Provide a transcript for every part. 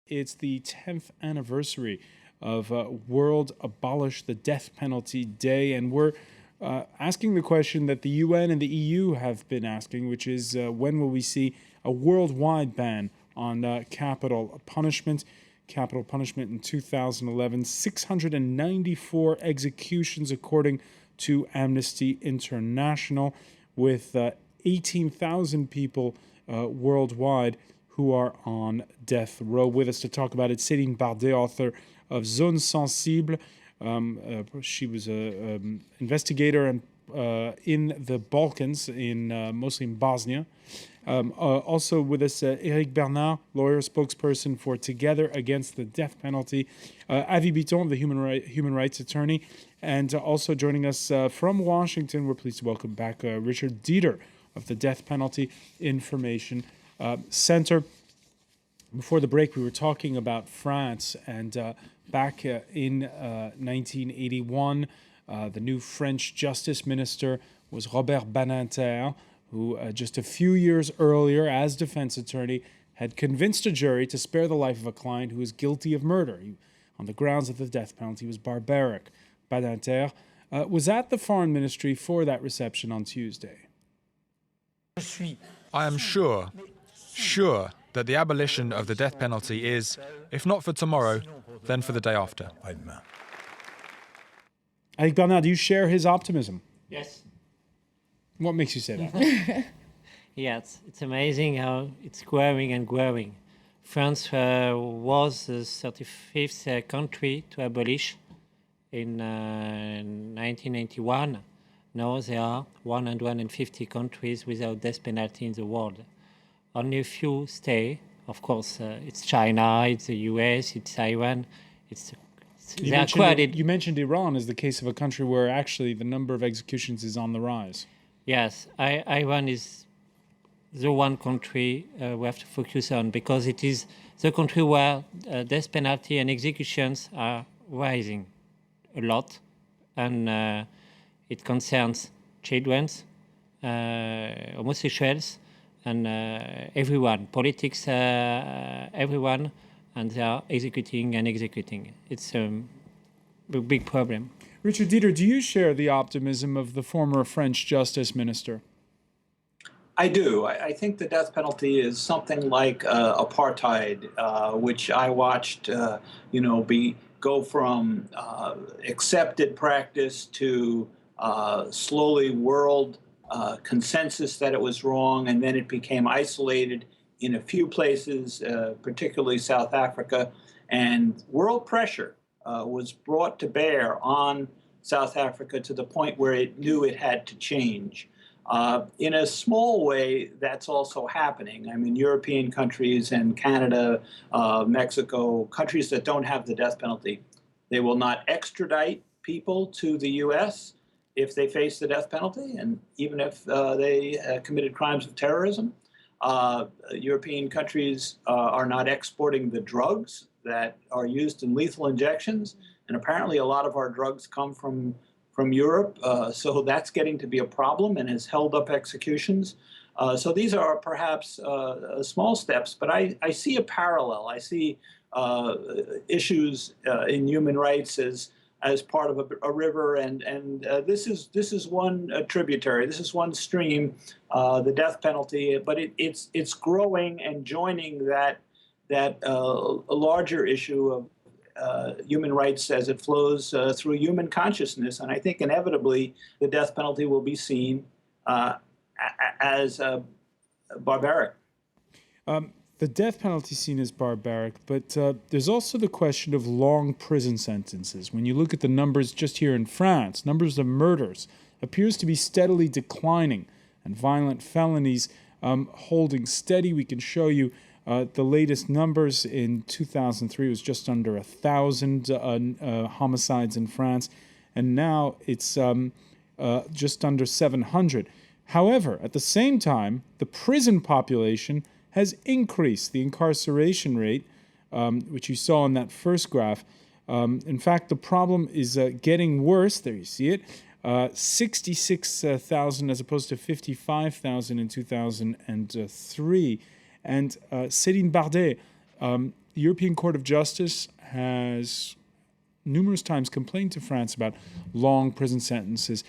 It's the 10th anniversary of World Abolish the Death Penalty Day, and we're asking the question that the UN and the EU have been asking, which is when will we see a worldwide ban on capital punishment? Capital punishment in 2011, 694 executions according to Amnesty International, with 18,000 people worldwide who are on death row. With us to talk about it, Céline Bardet, author of Zone Sensible. She was an investigator in the Balkans, mostly in Bosnia. Also with us, Éric Bernard, lawyer, spokesperson for Together Against the Death Penalty. Avi Biton, the human rights attorney. And also joining us from Washington, we're pleased to welcome back Richard Dieter of the Death Penalty Information Center. Before the break, we were talking about France, and back in 1981, the new French justice minister was Robert Badinter, who just a few years earlier, as defense attorney, had convinced a jury to spare the life of a client who was guilty of murder. On the grounds that the death penalty was barbaric. Badinter was at the foreign ministry for that reception on Tuesday. I am sure that the abolition of the death penalty is, if not for tomorrow, then for the day after. Éric Bernard, do you share his optimism? Yes. What makes you say that? Yes, it's amazing how it's growing and growing. France was the 35th country to abolish in 1991. Now there are 150 countries without death penalty in the world. Only a few stay. Of course, it's China, it's the US, it's Taiwan. You mentioned Iran as the case of a country where actually the number of executions is on the rise. Yes, Iran is the one country we have to focus on, because it is the country where death penalty and executions are rising a lot, and it concerns children, homosexuals, and everyone, politics, everyone, and they are executing and executing. It's a big problem. Richard Dieter, do you share the optimism of the former French justice minister? I do. I think the death penalty is something like apartheid, which I watched, go from accepted practice to slowly world consensus that it was wrong, and then it became isolated in a few places, particularly South Africa, and world pressure was brought to bear on South Africa to the point where it knew it had to change. In a small way, that's also happening. I mean, European countries and Canada, Mexico, countries that don't have the death penalty, they will not extradite people to the U.S. if they face the death penalty, and even if they committed crimes of terrorism. European countries are not exporting the drugs that are used in lethal injections, and apparently a lot of our drugs come from Europe, so that's getting to be a problem and has held up executions. So these are perhaps small steps, but I see a parallel. I see issues in human rights as part of a river, and this is one tributary. This is one stream, the death penalty, but it's growing and joining that a larger issue of human rights as it flows through human consciousness. And I think inevitably the death penalty will be seen as barbaric. The death penalty seen as barbaric, but there's also the question of long prison sentences. When you look at the numbers just here in France, numbers of murders appears to be steadily declining, and violent felonies holding steady. We can show you the latest numbers. In 2003 was just under 1,000 homicides in France, and now it's just under 700. However, at the same time, the prison population has increased. The incarceration rate, which you saw in that first graph, in fact, the problem is getting worse. There you see it. 66,000 as opposed to 55,000 in 2003. And Céline Bardet, the European Court of Justice has numerous times complained to France about long prison sentences.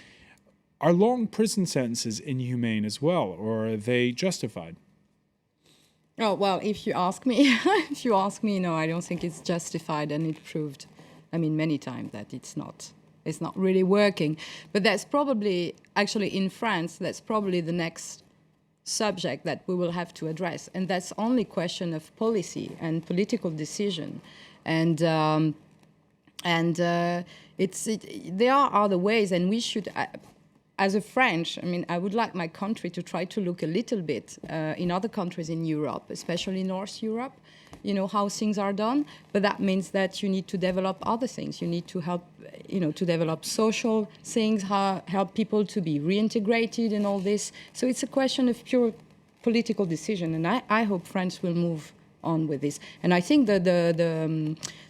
Are long prison sentences inhumane as well, or are they justified? Oh, well, if you ask me, no, I don't think it's justified, and it proved, many times that it's not really working. But that's probably, actually in France, that's probably the next subject that we will have to address, and that's only question of policy and political decision, and there are other ways, and we should. As a French, I would like my country to try to look a little bit in other countries in Europe, especially North Europe, how things are done. But that means that you need to develop other things. You need to help, to develop social things, help people to be reintegrated and all this. So it's a question of pure political decision. And I hope France will move on with this. And I think that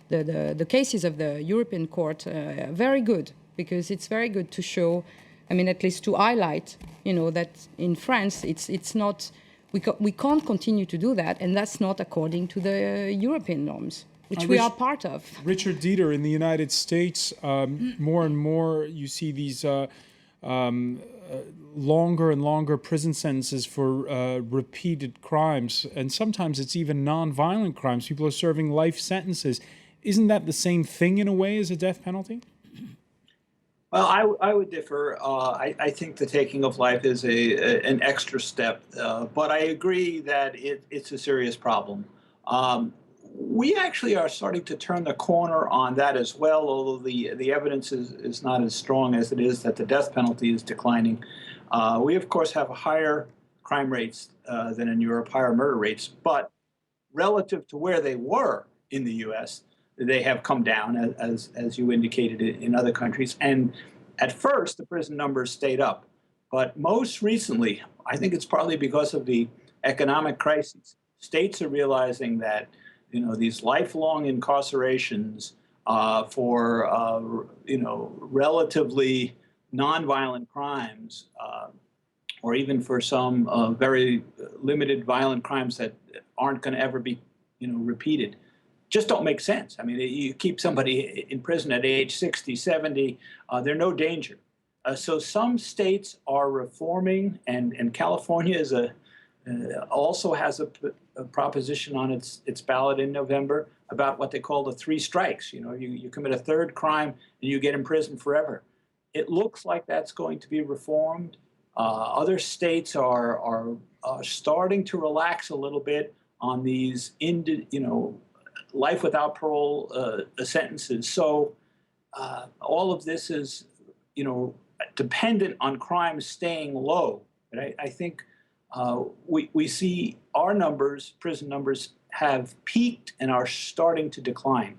the cases of the European Court are very good, because it's very good to show, at least to highlight, that in France it's not, we can't continue to do that, and that's not according to the European norms, which we are part of. Richard Dieter, in the United States, more and more you see these longer and longer prison sentences for repeated crimes, and sometimes it's even non-violent crimes. People are serving life sentences. Isn't that the same thing in a way as a death penalty? Well, I would differ. I think the taking of life is an extra step, but I agree that it's a serious problem. We actually are starting to turn the corner on that as well, although the evidence is not as strong as it is that the death penalty is declining. We, of course, have higher crime rates than in Europe, higher murder rates, but relative to where they were in the U.S., they have come down, as you indicated, in other countries. And at first, the prison numbers stayed up. But most recently, I think it's partly because of the economic crisis, states are realizing that these lifelong incarcerations for relatively nonviolent crimes, or even for some very limited violent crimes that aren't going to ever be repeated, just don't make sense. You keep somebody in prison at age 60, 70, they're no danger. So some states are reforming, and California is also has a proposition on its ballot in November about what they call the 3 strikes. You commit a third crime and you get in prison forever. It looks like that's going to be reformed. Other states are starting to relax a little bit on these life without parole sentences. So all of this is, dependent on crime staying low. But I think we see our numbers, prison numbers, have peaked and are starting to decline.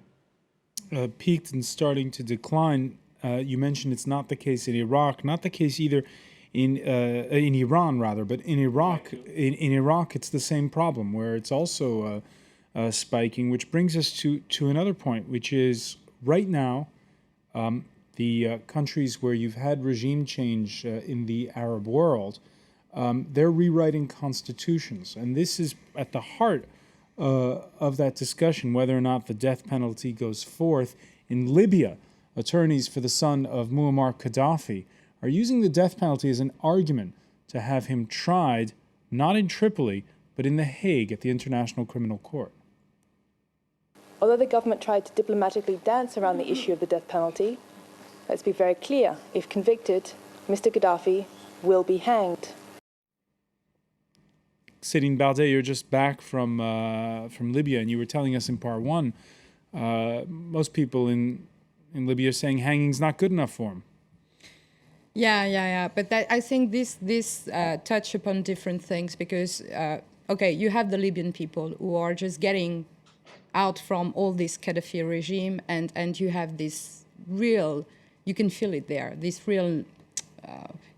Peaked and starting to decline. You mentioned it's not the case in Iraq, not the case either in Iran, rather, but in Iraq, in Iraq, it's the same problem where it's also spiking, which brings us to another point, which is right now, the countries where you've had regime change in the Arab world, they're rewriting constitutions. And this is at the heart of that discussion, whether or not the death penalty goes forth. In Libya, attorneys for the son of Muammar Gaddafi are using the death penalty as an argument to have him tried, not in Tripoli, but in The Hague at the International Criminal Court. Although the government tried to diplomatically dance around the issue of the death penalty, let's be very clear. If convicted, Mr. Gaddafi will be hanged. Céline Bardet, you're just back from Libya, and you were telling us in part one, most people in Libya are saying hanging's not good enough for him. Yeah. But I think this touch upon different things because, you have the Libyan people who are just getting out from all this Gaddafi regime, and you have this real, you can feel it there, this real,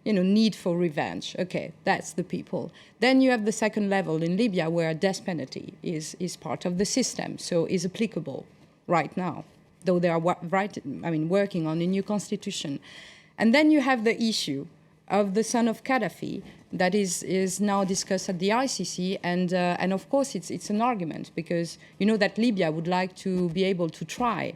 need for revenge. Okay, that's the people. Then you have the second level in Libya where death penalty is part of the system, so is applicable right now, though they are working on a new constitution. And then you have the issue of the son of Gaddafi that is now discussed at the ICC, and of course it's an argument because you know that Libya would like to be able to try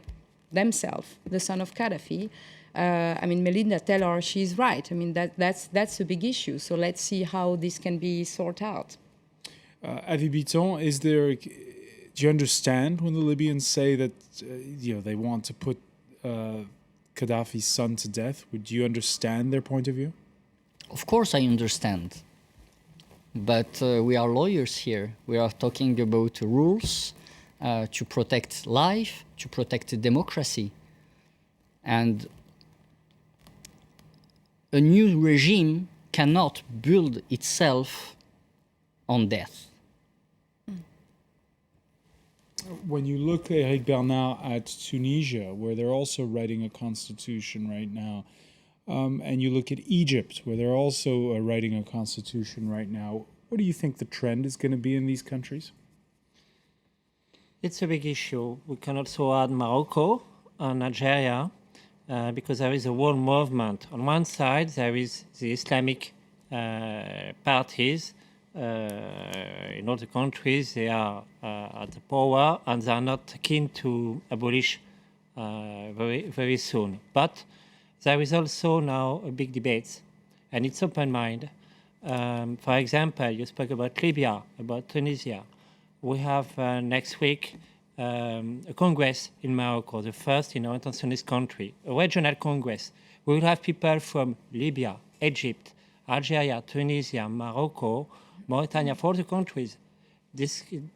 themselves the son of Gaddafi. I mean, Melinda Taylor, she's right. I mean, that's a big issue. So let's see how this can be sorted out. Avi Biton, do you understand when the Libyans say that they want to put Gaddafi's son to death? Would you understand their point of view? Of course, I understand. But we are lawyers here. We are talking about rules to protect life, to protect democracy. And a new regime cannot build itself on death. When you look, Eric Bernard, at Tunisia, where they're also writing a constitution right now, and you look at Egypt, where they're also writing a constitution right now, what do you think the trend is going to be in these countries? It's a big issue. We can also add Morocco and Algeria, because there is a world movement. On one side, there is the Islamic parties. In all the countries, they are at the power, and they are not keen to abolish very soon. But there is also now a big debate, and it's open mind. For example, you spoke about Libya, about Tunisia. We have next week a congress in Morocco, the first in our interventionist country, a regional congress. We will have people from Libya, Egypt, Algeria, Tunisia, Morocco, Mauritania, for the countries,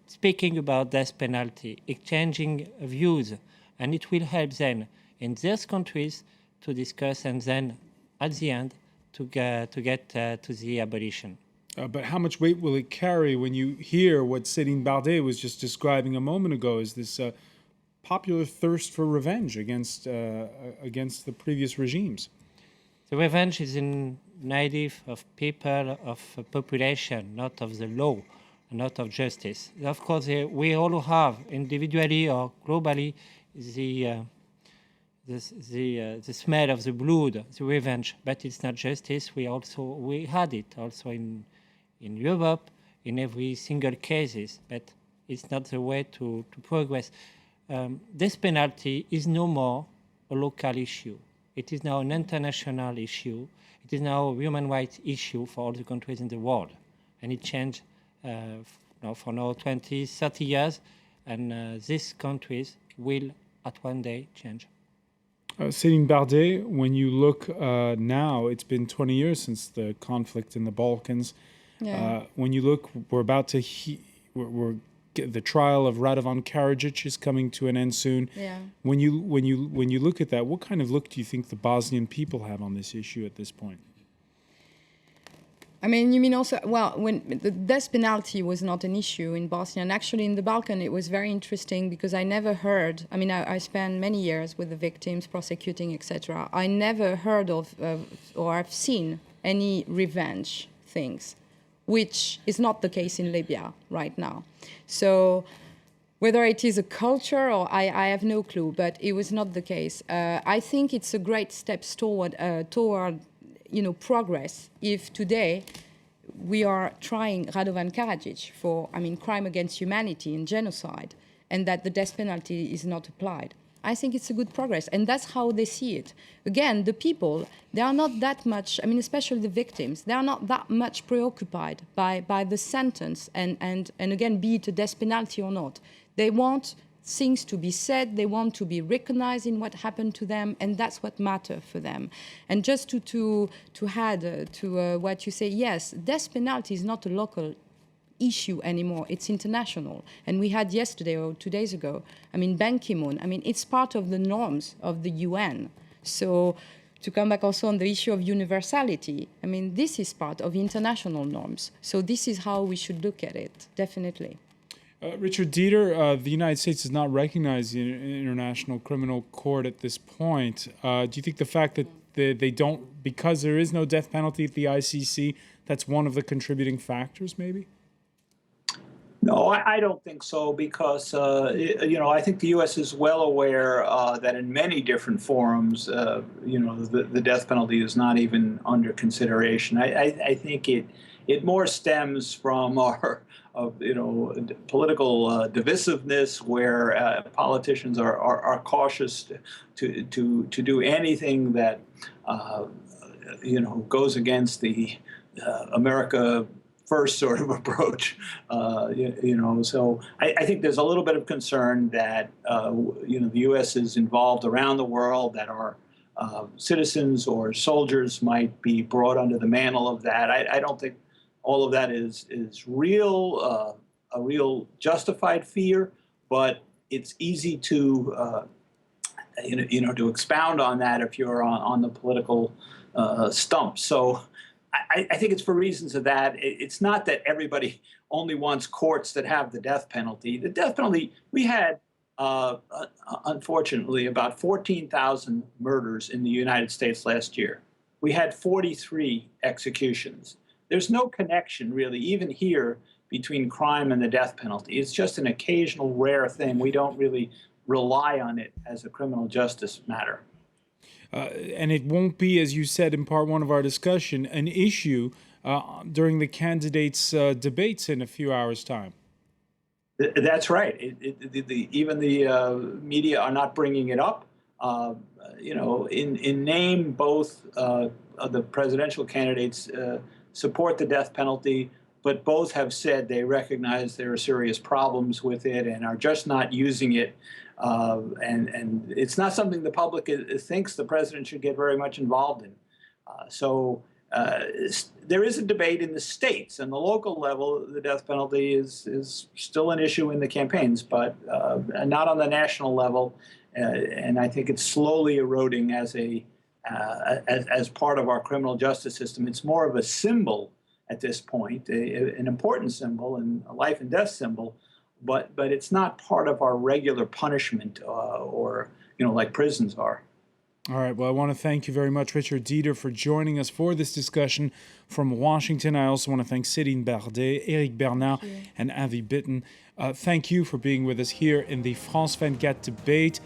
speaking about death penalty, exchanging views, and it will help then in these countries to discuss and then at the end to get to the abolition. But how much weight will it carry when you hear what Céline Bardet was just describing a moment ago as this popular thirst for revenge against the previous regimes? The revenge is native of people, of a population, not of the law, not of justice. Of course, we all have, individually or globally, the smell of the blood, the revenge, but it's not justice. We had it also in Europe, in every single cases, but it's not the way to progress. This penalty is no more a local issue. It is now an international issue. It is now a human rights issue for all the countries in the world. And it changed for now 20, 30 years, and these countries will at one day change. Céline Bardet, when you look now, it's been 20 years since the conflict in the Balkans. Yeah. When you look, we're about to the trial of Radovan Karadzic is coming to an end soon. Yeah. When you look at that, what kind of look do you think the Bosnian people have on this issue at this point? I mean, you mean also, well, when the death penalty was not an issue in Bosnia, and actually in the Balkan, it was very interesting because I never heard, I mean, I spent many years with the victims, prosecuting, etc. I never heard of or I've seen any revenge things, which is not the case in Libya right now. So whether it is a culture or I have no clue, but it was not the case. I think it's a great step toward progress if today we are trying Radovan Karadzic for, crime against humanity and genocide, and that the death penalty is not applied. I think it's a good progress, and that's how they see it. Again, the people, they are not that much, especially the victims, they are not that much preoccupied by the sentence and again, be it a death penalty or not. They want things to be said, they want to be recognized in what happened to them, and that's what matters for them. And just to add to what you say, yes, death penalty is not a local issue anymore, it's international. And we had yesterday or 2 days ago, Ban Ki-moon, it's part of the norms of the UN. So to come back also on the issue of universality, this is part of international norms. So this is how we should look at it, definitely. Richard Dieter, the United States does not recognize the International Criminal Court at this point. Do you think the fact that they don't, because there is no death penalty at the ICC, that's one of the contributing factors, maybe? No, I don't think so because, I think the U.S. is well aware that in many different forums, the death penalty is not even under consideration. I think it more stems from our, political divisiveness, where politicians are cautious to do anything that, goes against the America first sort of approach, So I think there's a little bit of concern that the U.S. is involved around the world, that our citizens or soldiers might be brought under the mantle of that. I don't think all of that is real, a real justified fear, but it's easy to to expound on that if you're on the political stump. So I think it's for reasons of that. It's not that everybody only wants courts that have the death penalty. The death penalty, we had, unfortunately, about 14,000 murders in the United States last year. We had 43 executions. There's no connection, really, even here, between crime and the death penalty. It's just an occasional rare thing. We don't really rely on it as a criminal justice matter. And it won't be, as you said in part one of our discussion, an issue during the candidates' debates in a few hours' time. That's right. Even the media are not bringing it up. In name, both of the presidential candidates support the death penalty, but both have said they recognize there are serious problems with it and are just not using it. And it's not something the public thinks the president should get very much involved in. So there is a debate in the states. And the local level, the death penalty is still an issue in the campaigns, but not on the national level. And I think it's slowly eroding as part of our criminal justice system. It's more of a symbol at this point, an important symbol and a life and death symbol. But it's not part of our regular punishment or like prisons are. All right. Well, I want to thank you very much, Richard Dieter, for joining us for this discussion from Washington. I also want to thank Céline Bardet, Éric Bernard, and Avi Bitten. Thank you for being with us here in the France 24 debate.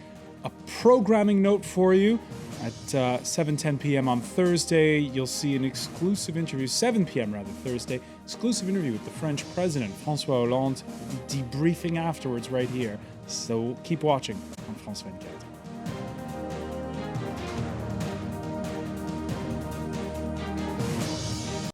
A programming note for you. At 7:10 p.m. on Thursday, you'll see an exclusive interview, 7 p.m. rather, Thursday, exclusive interview with the French President, François Hollande, debriefing afterwards right here. So keep watching on France 24.